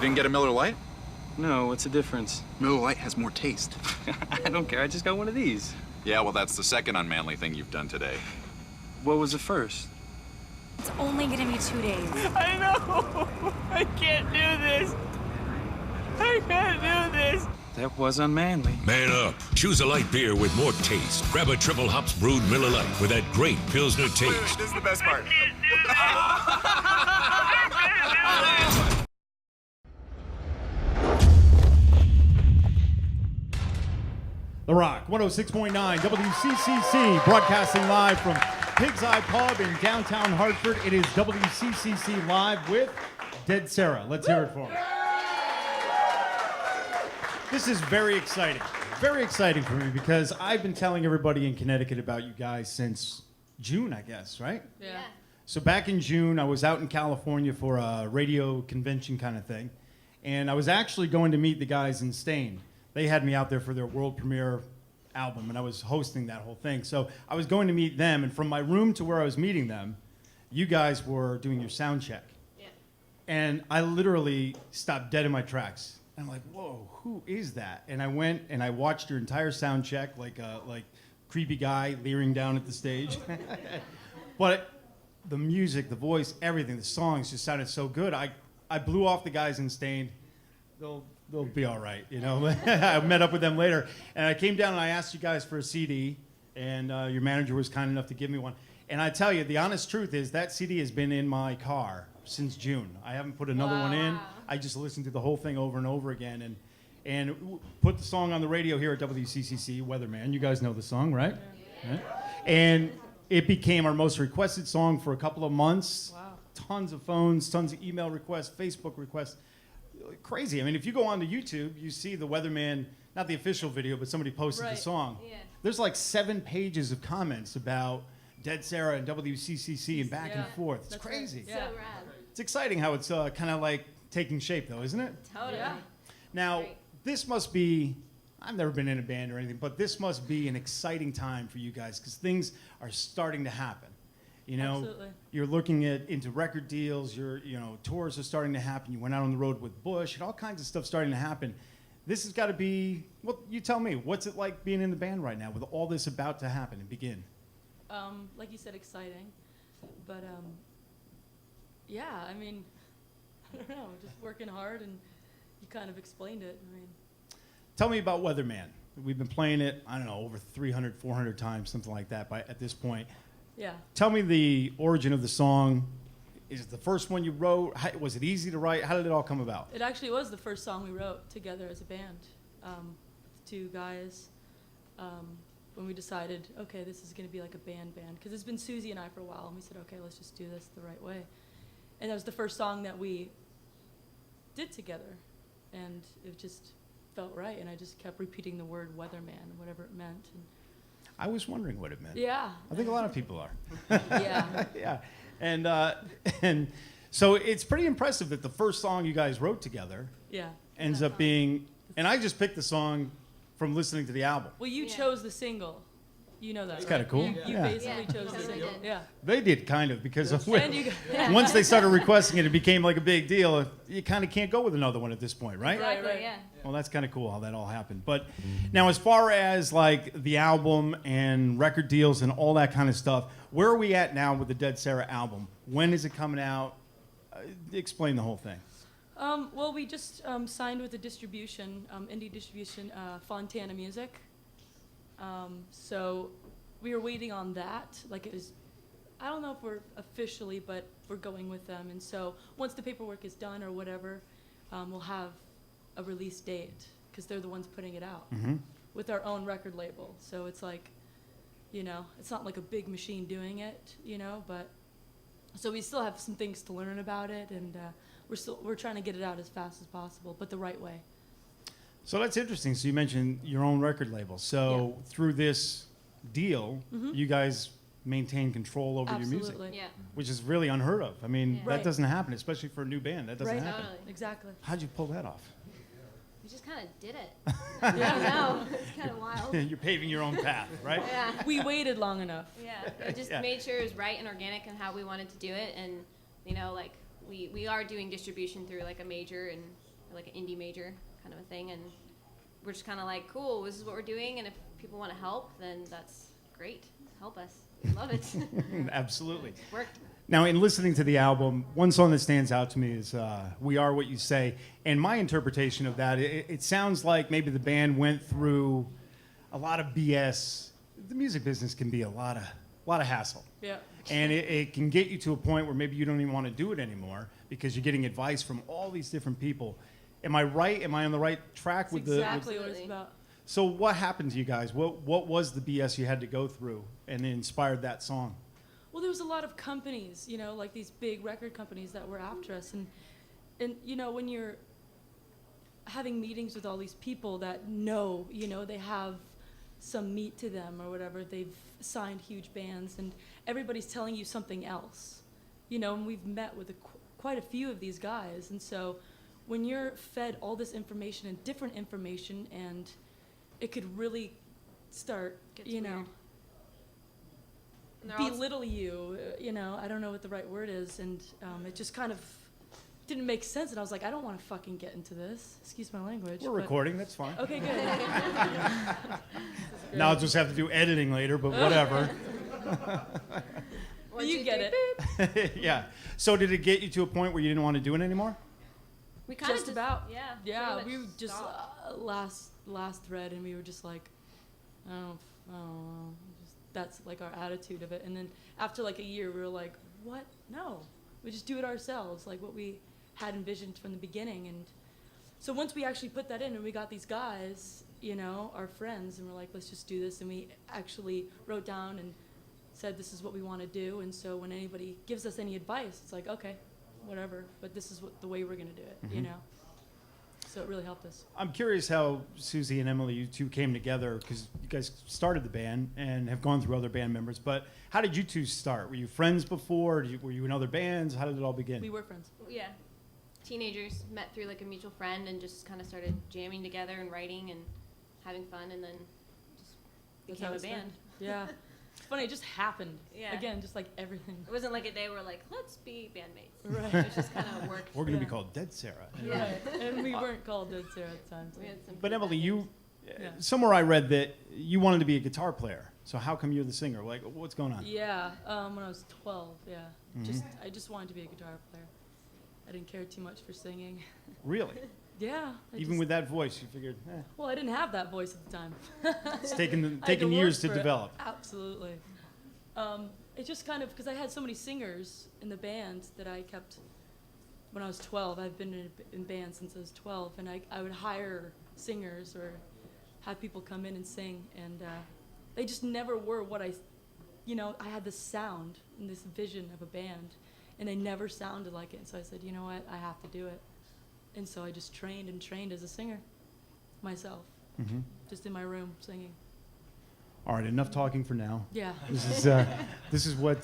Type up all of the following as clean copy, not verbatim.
You didn't get a Miller Lite? No, what's the difference? Miller Lite has more taste. I don't care, I just got one of these. Yeah, well, that's the second unmanly thing you've done today. What was the first? It's only gonna be 2 days. I know! I can't do this! I can't do this! That was unmanly. Man up. Choose a light beer with more taste. Grab a triple hops brewed Miller Lite with that great Pilsner taste. Wait, this is the best part. The Rock, 106.9 WCCC, broadcasting live from Pig's Eye Pub in downtown Hartford. It is WCCC Live with Dead Sara. Let's hear it for him. This is very exciting for me because I've been telling everybody in Connecticut about you guys since June, I guess, right? Yeah. So back in June, I was out in California for a radio convention kind of thing, and I was actually going to meet the guys in Stain. They had me out there for their world premiere album, and I was hosting that whole thing. So I was going to meet them, and from my room to where I was meeting them, you guys were doing your sound check. Yeah. And I literally stopped dead in my tracks. And I'm like, whoa, who is that? And I went and I watched your entire sound check, like creepy guy leering down at the stage. But the music, the voice, everything, the songs just sounded so good. I blew off the guys in Stain. They'll be all right, you know. I met up with them later, and I came down and I asked you guys for a CD, and your manager was kind enough to give me one. And I tell you, the honest truth is that CD has been in my car since June. I haven't put another one in. I just listened to the whole thing over and over again, and put the song on the radio here at WCCC, Weatherman. You guys know the song, right? Yeah. Right? And it became our most requested song for a couple of months. Wow. Tons of phones, tons of email requests, Facebook requests. Crazy. I mean, if you go onto YouTube, you see the Weatherman, not the official video, but somebody posted the song. Yeah. There's like 7 pages of comments about Dead Sara and WCCC and back and forth. It's crazy. Right. Yeah. So rad. It's exciting how it's kind of like taking shape, though, isn't it? Totally. Yeah. Now, Great. this must be, I've never been in a band or anything, but this must be an exciting time for you guys because things are starting to happen. You know, Absolutely. You're looking into record deals. Tours are starting to happen. You went out on the road with Bush, and all kinds of stuff starting to happen. This has got to be. Well, you tell me. What's it like being in the band right now with all this about to happen and begin? Like you said, exciting, but yeah. I mean, I don't know. Just working hard, and you kind of explained it. I mean, tell me about Weatherman. We've been playing it. I don't know, over 300, 400 times, something like that. At this point. yeah. Tell me the origin of the song. Is it the first one you wrote? Was it easy to write? How did it all come about? It actually was the first song we wrote together as a band, with 2 guys. When we decided, okay, this is going to be like a band, because it's been Susie and I for a while, and we said, okay, let's just do this the right way. And that was the first song that we did together, and it just felt right, and I just kept repeating the word weatherman, whatever it meant. And I was wondering what it meant. yeah. I think a lot of people are. Yeah. Yeah. And so it's pretty impressive that the first song you guys wrote together Yeah. ends up being, and I just picked the song from listening to the album. Well, you chose the single. You know that. It's right? kinda cool. You Yeah. basically chose the totally single. did. Yeah. They did kind of because And you once they started requesting it, it became like a big deal. You kind of can't go with another one at this point, right? Right, right. Yeah. Well, that's kind of cool how that all happened. But now, as far as like the album and record deals and all that kind of stuff, where are we at now with the Dead Sara album? When is it coming out? Explain the whole thing. Well, we just signed with the distribution, indie distribution, Fontana Music. So we were waiting on that. Like it was, I don't know if we're officially, but we're going with them. And so once the paperwork is done or whatever, we'll have a release date because they're the ones putting it out with our own record label. So it's like, it's not like a big machine doing it, but so we still have some things to learn about it, and we're trying to get it out as fast as possible, but the right way. So that's interesting. So you mentioned your own record label. So through this deal, you guys maintain control over your music, Absolutely. Yeah. which is really unheard of. I mean, Yeah. that Right. doesn't happen, especially for a new band. That doesn't Right. happen. Totally. Exactly. How'd you pull that off? We just kind of did it. I don't know. It's kind of wild. You're paving your own path, right? Yeah. We waited long enough. Yeah. We just Yeah. made sure it was right and organic and how we wanted to do it. And, like, we are doing distribution through, like, a major, and We're like an indie major kind of a thing, and we're just kind of like, cool, this is what we're doing, and if people want to help, then that's great. Help us. We love it. Absolutely. It's worked. Now, in listening to the album, one song that stands out to me is We Are What You Say. And my interpretation of that, it sounds like maybe the band went through a lot of BS. The music business can be a lot of hassle. Yeah. And it can get you to a point where maybe you don't even want to do it anymore because you're getting advice from all these different people. Am I right? Am I on the right track That's with exactly what it's about. So what happened to you guys? What was the BS you had to go through and inspired that song? Well, there was a lot of companies, you know, like these big record companies that were after us. And you know, when you're having meetings with all these people that know, you know, they have some meat to them or whatever, they've signed huge bands, and everybody's telling you something else, you know, and we've met with quite a few of these guys. And so when you're fed all this information and different information, and it could really start, Gets you weird. know, And they're all belittle you, you know, I don't know what the right word is, and it just kind of didn't make sense, and I was like, I don't want to fucking get into this. Excuse my language. We're but- recording, that's fine. Okay, good. Now I'll just have to do editing later, but whatever. One, You two, get three, it. boop. Yeah. So did it get you to a point where you didn't want to do it anymore? We kind of Just about. Yeah. Yeah, pretty we much were just stopped. last thread, and we were just like, I don't know. Just, that's like our attitude of it. And then after like a year, we were like, what? No, we just do it ourselves, like what we had envisioned from the beginning. And so once we actually put that in, and we got these guys, you know, our friends, and we're like, let's just do this. And we actually wrote down and said, this is what we want to do. And so when anybody gives us any advice, it's like, okay, whatever, but this is the way we're going to do it, you know? So it really helped us. I'm curious how Susie and Emily, you two came together, because you guys started the band and have gone through other band members, but how did you two start? Were you friends before? Were you in other bands? How did it all begin? We were friends. Yeah. Teenagers met through like a mutual friend and just kind of started jamming together and writing and having fun, and then just That's became how a it started. band. Yeah. It's funny, it just happened. Yeah. Again, just like everything. It wasn't like a day where like, let's be bandmates. Right. It just kind of worked. We're going to be Yeah. called Dead Sarah. Yeah. Right. And we weren't called Dead Sarah at the time. So. We had some But good Emily, band you names. Yeah. somewhere I read that you wanted to be a guitar player. So how come you're the singer? Like, what's going on? Yeah, when I was 12, yeah. I just wanted to be a guitar player. I didn't care too much for singing. Really? Yeah. Even with that voice, you figured, Well, I didn't have that voice at the time. it's taken I had taken years work to for it. develop. Absolutely. It just kind of, because I had so many singers in the band that I kept, when I was 12, I've been in bands since I was 12, and I would hire singers or have people come in and sing, and they just never were what I had this sound and this vision of a band, and they never sounded like it, and so I said, you know what, I have to do it. And so I just trained and trained as a singer myself, just in my room singing. All right, enough talking for now. Yeah. This is what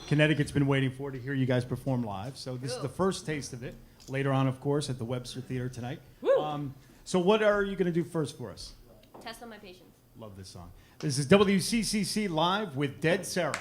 Connecticut's been waiting for, to hear you guys perform live. So this is the first taste of it. Later on, of course, at the Webster Theater tonight. Woo! So what are you going to do first for us? Test on my patience. Love this song. This is WCCC Live with Dead Sarah.